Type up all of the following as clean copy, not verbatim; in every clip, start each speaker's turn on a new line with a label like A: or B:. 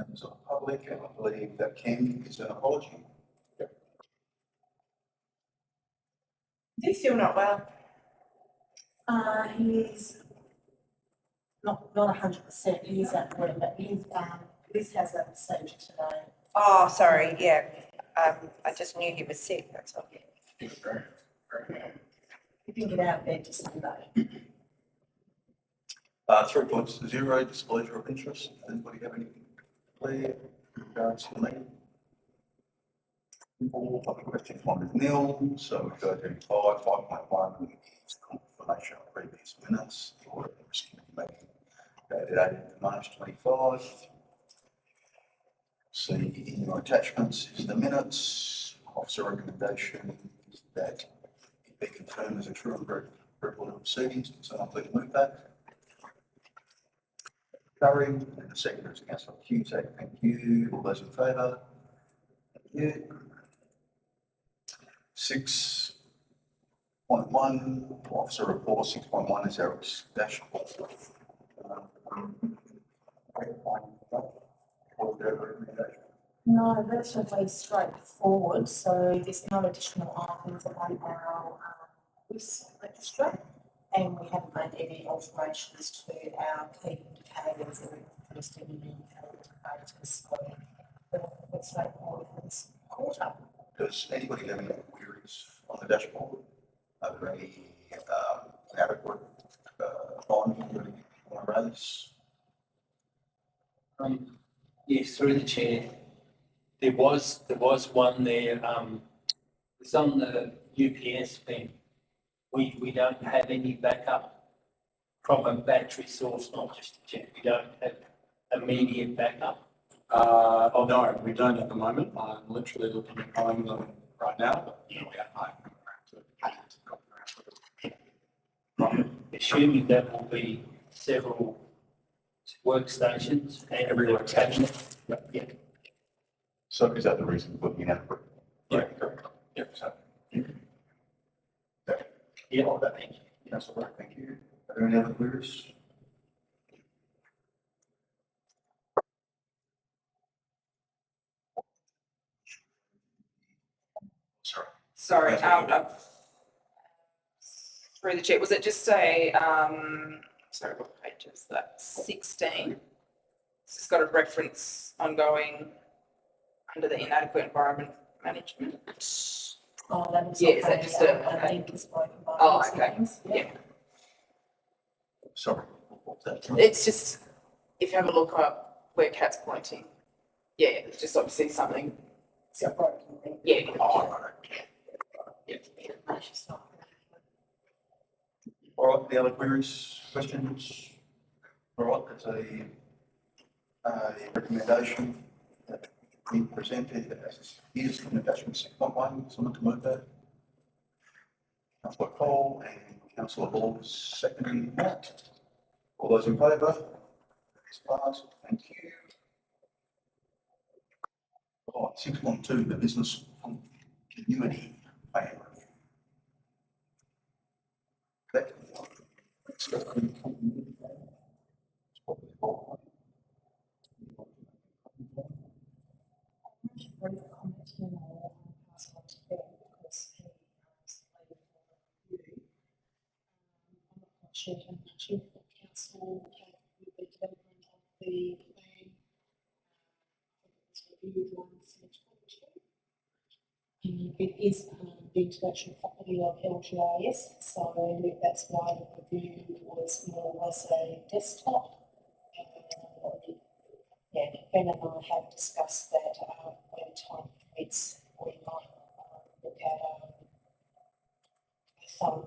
A: members of the public, and I believe that Ken is an apology.
B: He's still not well.
C: He's not 100%. He is at work, but Liz has a procedure today.
B: Oh, sorry, yeah. I just knew he was sick, that's all.
C: He didn't get out of bed just Sunday.
A: 3.0, disclosure of interest. Anybody have anything clear in regards to me? All public questions, one is nil. So we go to 5.1 is confirmation of previous minutes. The audit and risk committee dated 8th March 25. See in your attachments is the minutes. Officer recommendation is that it be confirmed as a true and correct record of proceedings. So I'm pleased to move that. Curry, and the seconder is Councillor Cusack. Thank you. All those in favour? Thank you. 6.1, officer report. 6.1 is our dashboard.
C: No, relatively straightforward. So there's no additional items on our risk register, and we haven't made any alterations to our key indicators or listed in the indicators. So we're straightforward for this quarter.
A: Does anybody have any queries on the dashboard? Are there any inadequate findings that you want to raise?
D: Yes, through the chair. There was one there. It's on the UPS thing. We don't have any backup from a battery source, not just a jet. We don't have immediate backup.
E: No, we don't at the moment. I'm literally looking at buying them right now, but we are
D: Right. Assuming that will be several workstations and
E: Every
D: a cabinet. Yeah.
A: So is that the reason for the inadequate?
E: Yeah.
A: Correct.
E: Yeah, so.
D: Yeah.
A: Oh, that, thank you. That's all right, thank you. Are there any other queries? Sorry.
B: Sorry, through the chair, was it just a, sorry, what page is that? 16. It's just got a reference ongoing under the inadequate environment management.
C: Oh, that was
B: Yeah, is that just a-
C: link is broken by
B: Oh,
C: those
B: okay.
C: things.
B: Yeah.
A: Sorry. What's that?
B: It's just, if you have a look up where Kat's pointing, yeah, it's just obviously something,
C: It's a broken link.
B: yeah.
A: Oh, right.
B: Yeah.
C: No, she's not.
A: All right, the other queries, questions? All right, there's a recommendation that we presented as is in attachment 6.1. Someone to move that? Councillor Cole and Councillor Hall seconding that. All those in favour? It's passed. Thank you. All right, 6.2, the business continuity plan. That-
C: Brief comment here, I'll pass on to Ben because he is leading for review. I'm not quite sure how much of the council with the development of the plan. I think it was reviewed last September. It is the intellectual property of LGIS, so that's why the review was more or less a desktop. Yeah, Ben and I have discussed that when time permits, we might look at some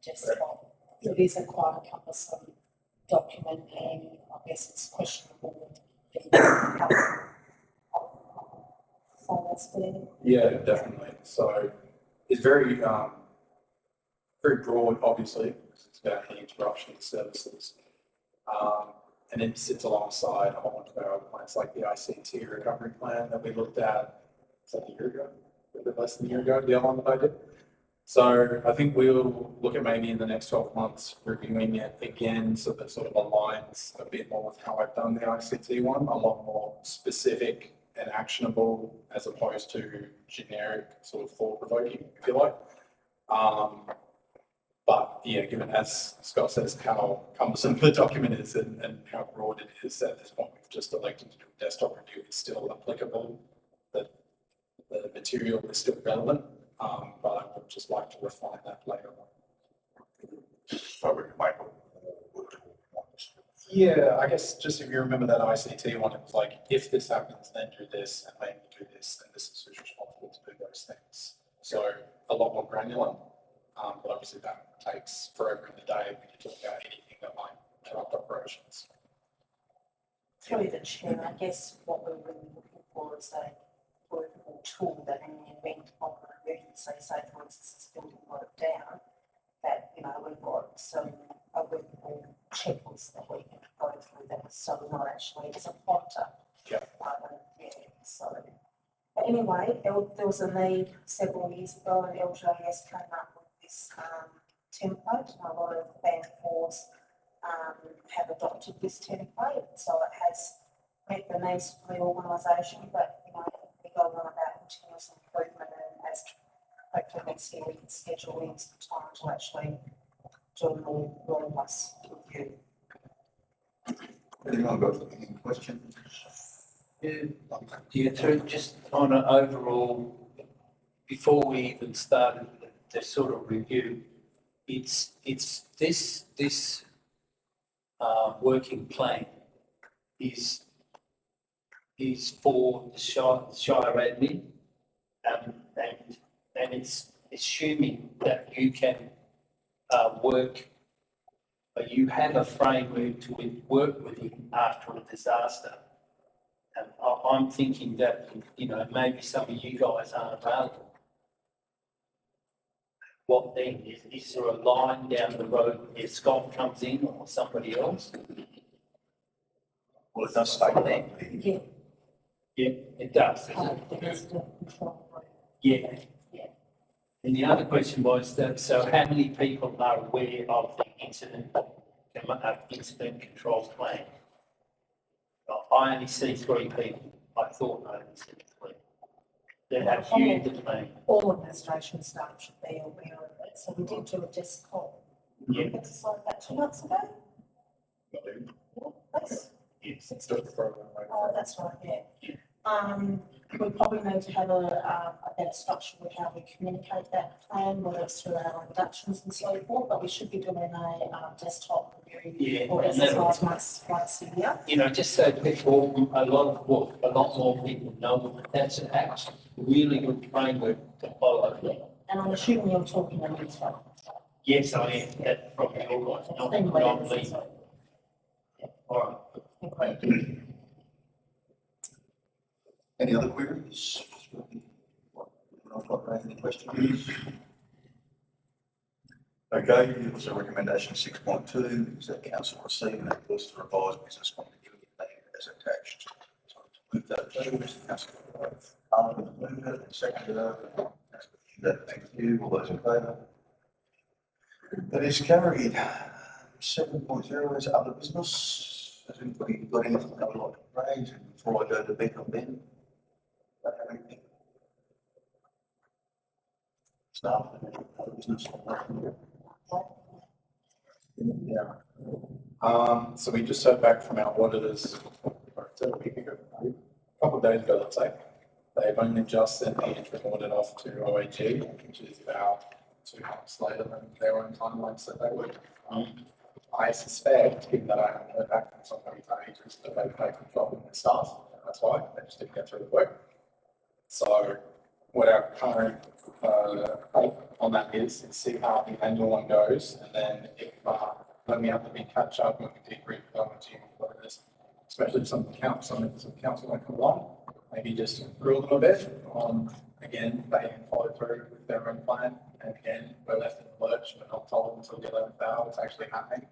C: desktop. It is a quite a cumbersome document, and I guess it's questionable the formats there.
E: Yeah, definitely. So it's very, very broad, obviously, because it's about anti-interruption services. And it sits alongside a whole bunch of our other plans, like the ICT recovery plan that we looked at, is that a year ago? A bit less than a year ago, the other one that I did. So I think we'll look at maybe in the next 12 months reviewing it again, so that sort of aligns a bit more with how I've done the ICT one, a lot more specific and actionable as opposed to generic sort of thought provoking, if you like. But yeah, given as Scott says, how cumbersome the document is and how broad it is at this point, we've just elected to do a desktop review. It's still applicable, that the material is still relevant, but I would just like to refine that later on.
A: So we can make a
E: Yeah, I guess just if you remember that ICT one, it was like, if this happens, then do this, and maybe do this, and this is who's responsible to do those things. So a lot more granular, but obviously that takes forever in the day when you talk about anything that might interrupt operations.
F: Through the chair, I guess what we're really looking for is a workable tool that in the event of an emergency, say for instance, this building broke down, that, you know, we've got a workable checklist that we can go through that, so we're not actually as a plotter.
E: Yeah.
F: Yeah, so, but anyway, there was a need several years ago, and LJS came up with this template, and a lot of band fours have adopted this template, so it has met the needs of the organisation, but, you know, we go on about continuous improvement, and as hopefully next year we can schedule in some time to actually do a more robust review.
A: Anyone got any questions?
D: Yeah, through just on an overall, before we even started the sort of review, it's this working plan is for the Shire admin, and it's assuming that you can work, you have a framework to work within after a disaster. And I'm thinking that, you know, maybe some of you guys aren't available. What then? Is there a line down the road where Scott comes in or somebody else?
A: Well, it does state that.
F: Yeah.
D: Yeah, it does.
F: The resident control room.
D: Yeah.
F: Yeah.
D: And the other question was that, so how many people are aware of the incident control plan? I only see 3 people. I thought I only see 3. That have viewed the plan.
F: All administration staff should be aware of it, so we did do a desktop
D: Yeah.
F: exercise about 2 months ago. Yeah, that's,
D: Yes.
E: It's just a program, right?
F: oh, that's right, yeah. We probably need to have a better structure with how we communicate that plan, whether it's through our inductions and so forth, but we should be doing a desktop review
D: Yeah,
F: or
D: and that-
F: exercise once a year.
D: You know, just so people, a lot more people know that that's an actual really good framework to follow.
F: And I'm assuming you're talking about this one.
D: Yes, I am, that from your guys, not me. All right.
A: Any other queries? I've got any questions? Okay, it was a recommendation 6.2, is that council receive and endorse the revised business continuity plan as attached. So to move that through, Mr. Councillor. Move it, second, thank you, all those in favour? That is carried. 7.0 is other business. Has anybody got anything they would like to raise? And before I go to Ben on Ben, don't have anything. Staff, other business.
E: Yeah. So we just heard back from our auditors, a week ago, a couple of days ago, let's say. They've only just sent the interim audit off to OAG, which is about 2 months later than their own timeline said they would. I suspect, given that I haven't heard back from somebody for ages, that they've taken control of their staff. That's why they just didn't get through the work. So what our current hope on that is see how the annual one goes, and then if when we have the big catch up, when we debrief on the team, what it is, especially if some of the council might come along, maybe just grill them a bit on, again, they can follow through with their own plan, and again, we're left in the lurch, we're not told until the 11th hour what's actually happening.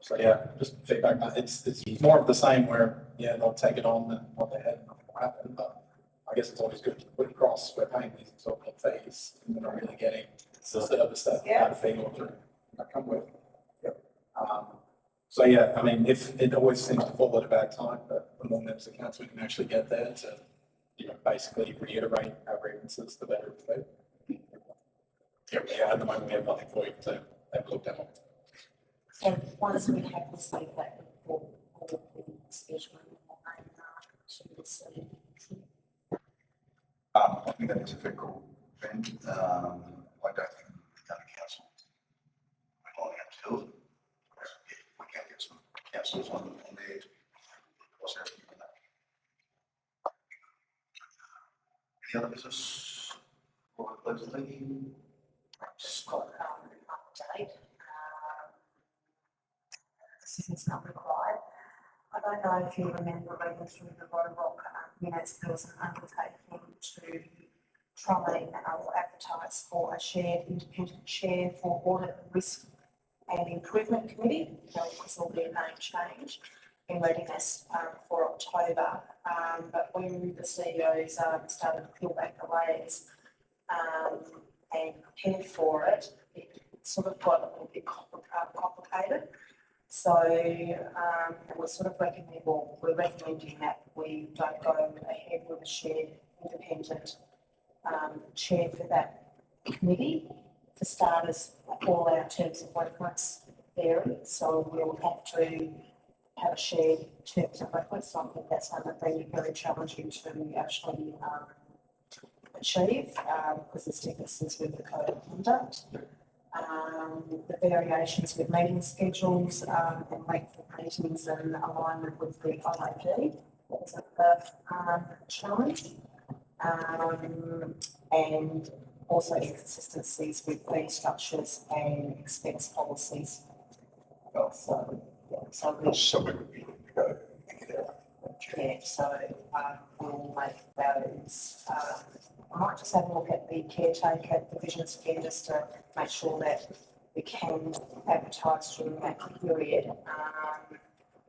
E: So yeah, just feedback. It's more of the same where, yeah, they'll take it on and what they had, nothing will happen, but I guess it's always good to put across, we're paying these exorbitant fees, and we're not really getting the service that
F: Yeah.
E: a fee order come with. Yep. So yeah, I mean, if it always seems to fall at a bad time, but the more members of council we can actually get there to, basically reiterate our grievances, the better it will be. Yeah, at the moment we have nothing for you to have looked at.
F: So once we have received that report, we'll be scheduling and to receive.
A: I think that is a fair call, Ben. I don't think the county council will only have to do it. We can get some councillors on there to cross out that. Any other business? Or close the meeting?
F: Just got an update. This is not required. I don't know if you remember reading through the Rock minutes, there was an undertaking to try or advertise for a shared independent chair for audit risk and improvement committee, because there'll be a name change in readiness for October. But when the CEOs started to peel back the layers and prepared for it, it sort of got a little bit complicated. So we're recommending that we don't go ahead with a shared independent chair for that committee. For starters, all our terms of reference vary, so we'll have to have a shared terms of reference. So I think that's going to be very challenging to actually achieve because there's differences with the code of conduct. The variations with meeting schedules and length of meetings and alignment with the IAG is a challenge. And also inconsistencies with fee structures and expense policies. So, yeah, so
A: we would be able to go and get our.
F: yeah, so we'll make those. I might just have a look at the caretaker divisions again, just to make sure that we can advertise during that period,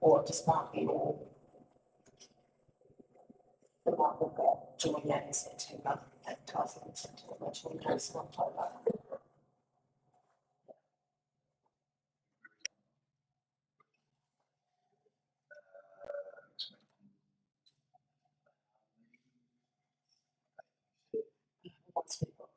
F: or it just might be all. We might look at doing that in September, advertising in September, actually, in October. Once we've got